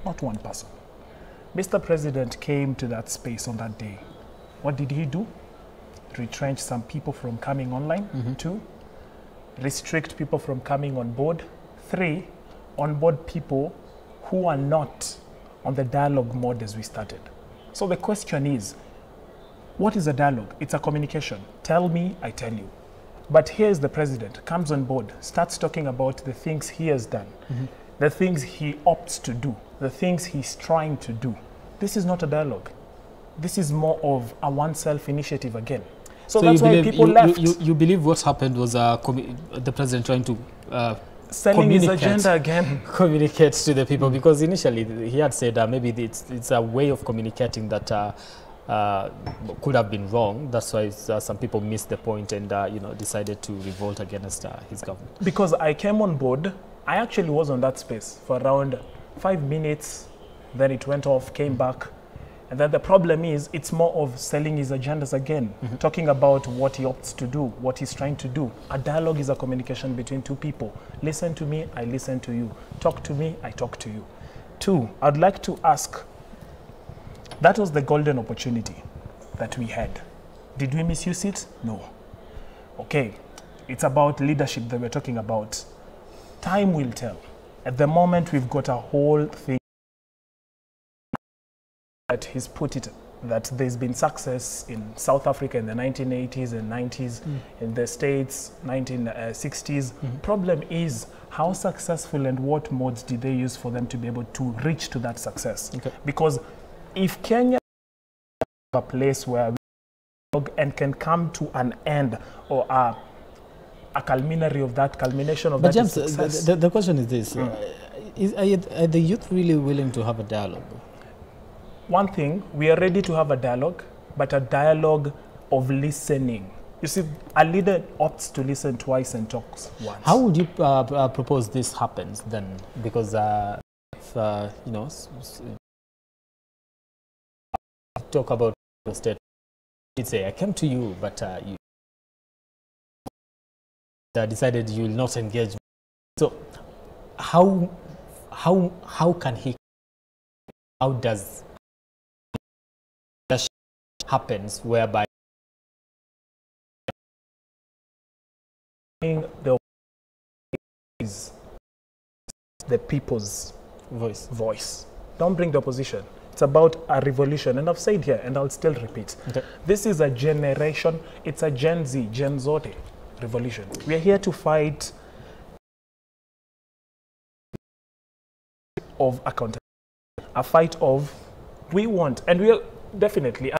not one person. Mr. President came to that space on that day. What did he do? Retrench some people from coming online. 2, restrict people from coming on board. 3, onboard people who are not on the dialogue mode as we started. So the question is, what is a dialogue? It's a communication. Tell me, I tell you. But here's the president, comes on board, starts talking about the things he has done, the things he opts to do, the things he's trying to do. This is not a dialogue. This is more of a one-self initiative again. So that's why people left. You believe what happened was the president trying to selling his agenda again. Communicate to the people, because initially he had said maybe it's a way of communicating that could have been wrong. That's why some people missed the point and decided to revolt against his government. Because I came on board, I actually was on that space for around 5 minutes, then it went off, came back. And then the problem is, it's more of selling his agendas again, talking about what he opts to do, what he's trying to do. A dialogue is a communication between two people. Listen to me, I listen to you. Talk to me, I talk to you. 2, I'd like to ask, that was the golden opportunity that we had. Did we misuse it? No. Okay, it's about leadership that we're talking about. Time will tell. At the moment, we've got a whole thing that he's put it, that there's been success in South Africa in the 1980s and 90s, in the States, 1960s. Problem is, how successful and what modes did they use for them to be able to reach to that success? Because if Kenya is a place where we and can come to an end or a culmination of that James, success. the question is this, are the youth really willing to have a dialogue? One thing, we are ready to have a dialogue, but a dialogue of listening. You see, a leader opts to listen twice and talks once. How would you propose this happens then? Because, talk about the state, you'd say, I came to you, but you decided you will not engage. So, how can he? How does that happens whereby the people's voice. Don't bring the opposition. It's about a revolution, and I've said here, and I'll still repeat. This is a generation. It's a Gen Z, Gen Zote revolution. We are here to fight of accountability, a fight of we want, and we are definitely,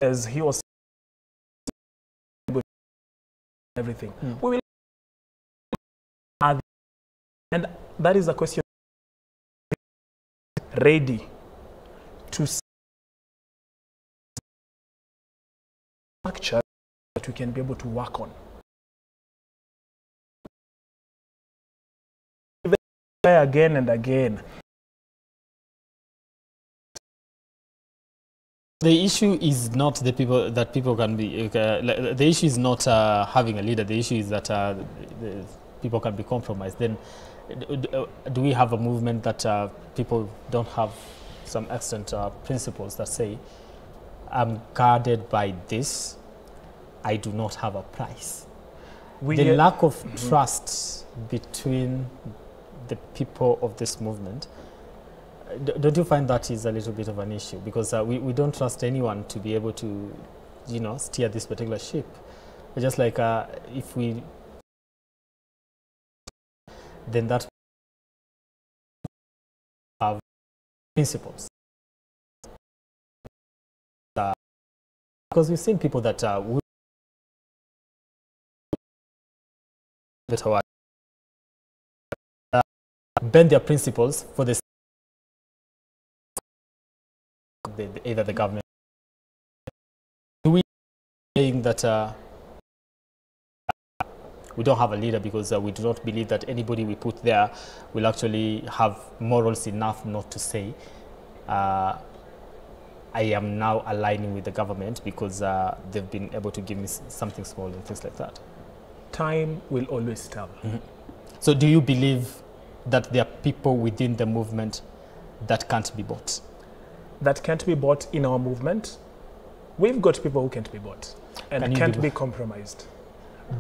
as he was everything. We will, and that is a question. Ready to structure that we can be able to work on. Again and again. The issue is not the people that people can be. The issue is not having a leader. The issue is that the people can be compromised. Then, do we have a movement that people don't have some extant principles that say, "I'm guarded by this. I do not have a price." The lack of trust between the people of this movement. Don't you find that is a little bit of an issue? Because we don't trust anyone to be able to, steer this particular ship. Just like if we, then that have principles. Because we've seen people that would bend their principles for this. Either the government. Do we saying that we don't have a leader because we do not believe that anybody we put there will actually have morals enough not to say, I am now aligning with the government because they've been able to give me something small and things like that? Time will always tell. So do you believe that there are people within the movement that can't be bought? That can't be bought in our movement? We've got people who can't be bought and can't be compromised.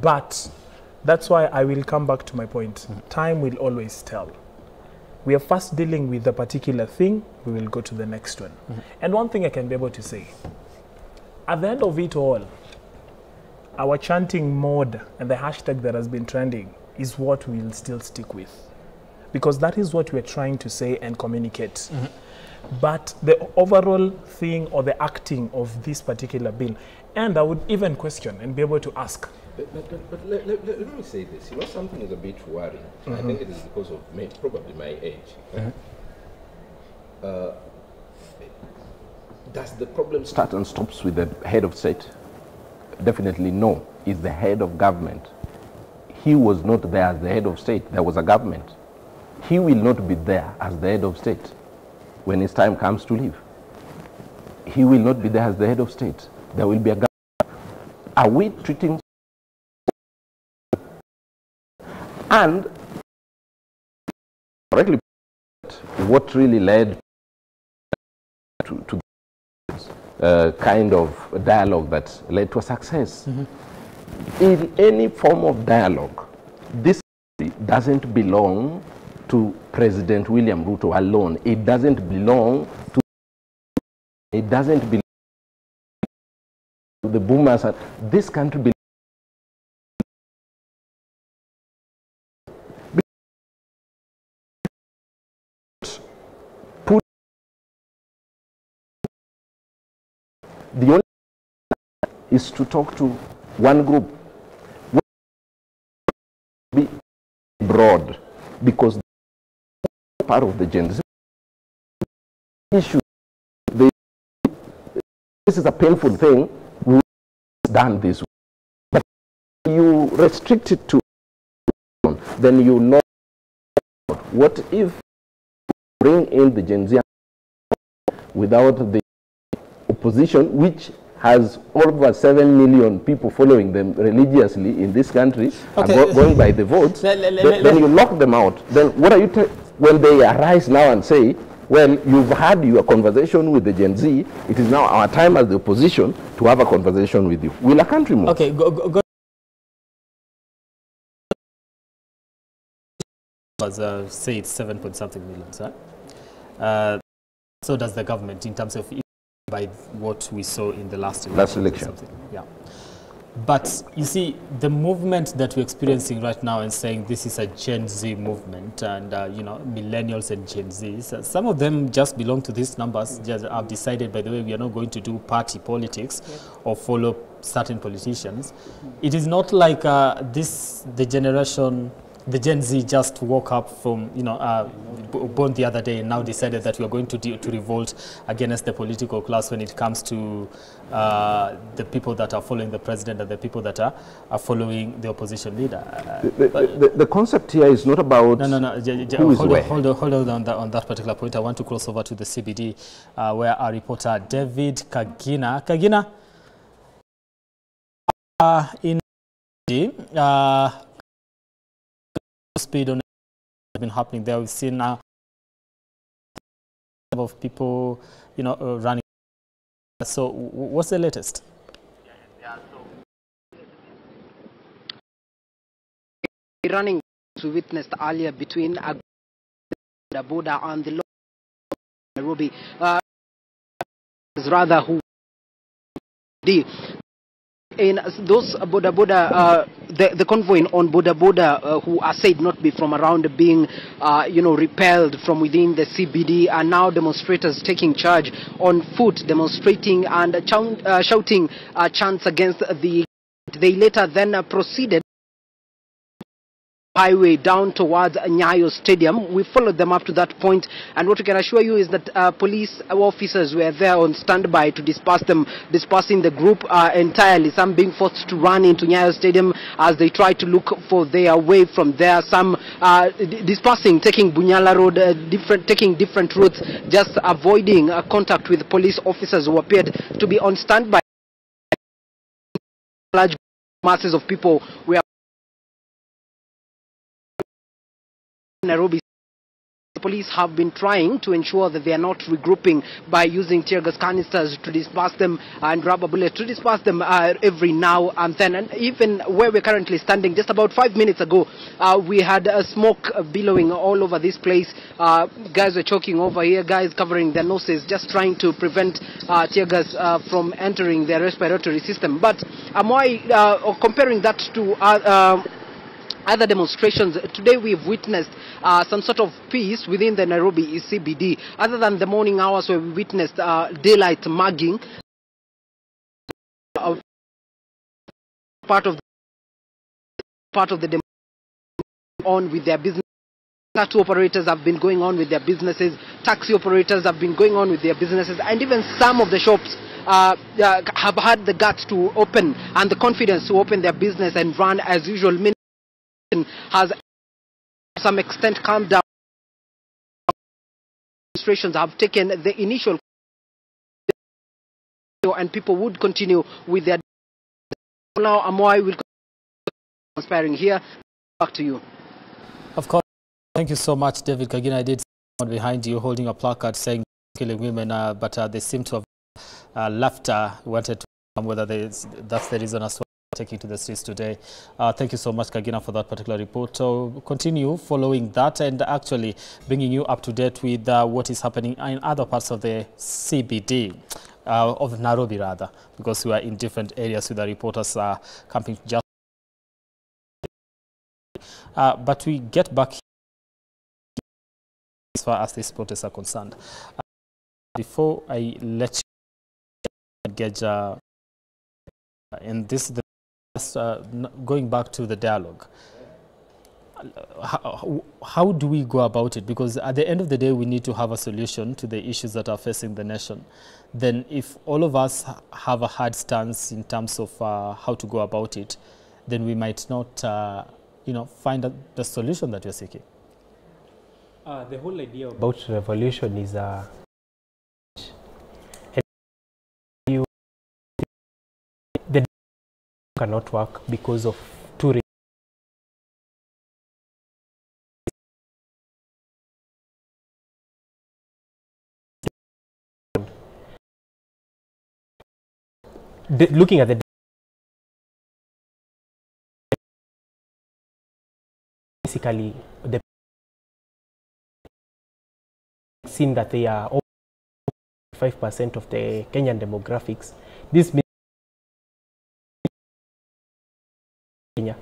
But that's why I will come back to my point. Time will always tell. We are first dealing with a particular thing, we will go to the next one. And one thing I can be able to say, at the end of it all, our chanting mode and the hashtag that has been trending is what we'll still stick with. Because that is what we're trying to say and communicate. But the overall thing or the acting of this particular bill, and I would even question and be able to ask. But let me say this. You know, something is a bit worrying. I think it is because of probably my age. Does the problem start and stops with the head of state? Definitely no. It's the head of government. He was not there as the head of state. There was a government. He will not be there as the head of state when his time comes to leave. He will not be there as the head of state. There will be a government. Are we treating... And correctly, what really led to kind of dialogue that led to a success? In any form of dialogue, this doesn't belong to President William Ruto alone. It doesn't belong to... It doesn't belong to the boomers. This country belongs... The only is to talk to one group. Be broad, because part of the Gen Z issue. This is a painful thing. We've done this, but you restrict it to, then you know. What if bring in the Gen Z without the opposition, which has over 7 million people following them religiously in this country, going by the votes, then you lock them out. Then what are you, when they arise now and say, well, you've had your conversation with the Gen Z, it is now our time as the opposition to have a conversation with you. Will a country move? Okay, go. Say it's 7 point something million, sir. So does the government in terms of by what we saw in the last election. Yeah. But you see, the movement that we're experiencing right now and saying this is a Gen Z movement and, you know, millennials and Gen Zs, some of them just belong to these numbers, just have decided, by the way, we are not going to do party politics or follow certain politicians. It is not like the Gen Z just woke up from, you know, born the other day and now decided that we are going to revolt against the political class when it comes to the people that are following the president and the people that are following the opposition leader. The concept here is not about Hold on on that particular point. I want to cross over to the CBD where our reporter David Kagina in speed on has been happening there. We've seen of people, you know, running. So what's the latest? Running we witnessed earlier between the border and the Nairobi, rather who in those the convoy on border who are said not be from around being you know, repelled from within the CBD, are now demonstrators taking charge on foot, demonstrating and shouting chants against the. They later then proceeded highway down towards Nyayo Stadium. We followed them up to that point, and what we can assure you is that police officers were there on standby to dispersing the group entirely, some being forced to run into Nyayo Stadium as they try to look for their way from there, some dispersing, taking Bunyala Road, taking different routes, just avoiding contact with police officers who appeared to be on standby. Large masses of people were Nairobi police have been trying to ensure that they are not regrouping by using tear gas canisters to disperse them and rubber bullets to disperse them every now and then. And even where we're currently standing, just about 5 minutes ago, we had smoke billowing all over this place. Guys were choking over here, guys covering their noses, just trying to prevent tear gas from entering their respiratory system. But comparing that to other demonstrations, today we've witnessed some sort of peace within the Nairobi CBD. Other than the morning hours where we witnessed daylight mugging, part of the demonstration on with their business. Tattoo operators have been going on with their businesses, taxi operators have been going on with their businesses, and even some of the shops have had the guts to open and the confidence to open their business and run as usual. Has to some extent calmed down. Demonstrations have taken the initial, and people would continue with their. Now Amoy will continue conspiring here. Back to you. Of course. Thank you so much, David Kagina. I did see someone behind you holding a placard saying killing women, but they seem to have left. Wanted to know whether that's the reason as well taking to the streets today. Thank you so much, Kagina, for that particular report. So continue following that and actually bringing you up to date with what is happening in other parts of the CBD, of Nairobi rather, because we are in different areas with the reporters camping just. But we get back as far as these protests are concerned. Before I let you engage in this, going back to the dialogue, how do we go about it? Because at the end of the day, we need to have a solution to the issues that are facing the nation. Then if all of us have a hard stance in terms of how to go about it, then we might not find the solution that we're seeking. The whole idea about revolution is the cannot work because of two reasons. Looking at the basically the seen that they are over 5% of the Kenyan demographics. This means Kenya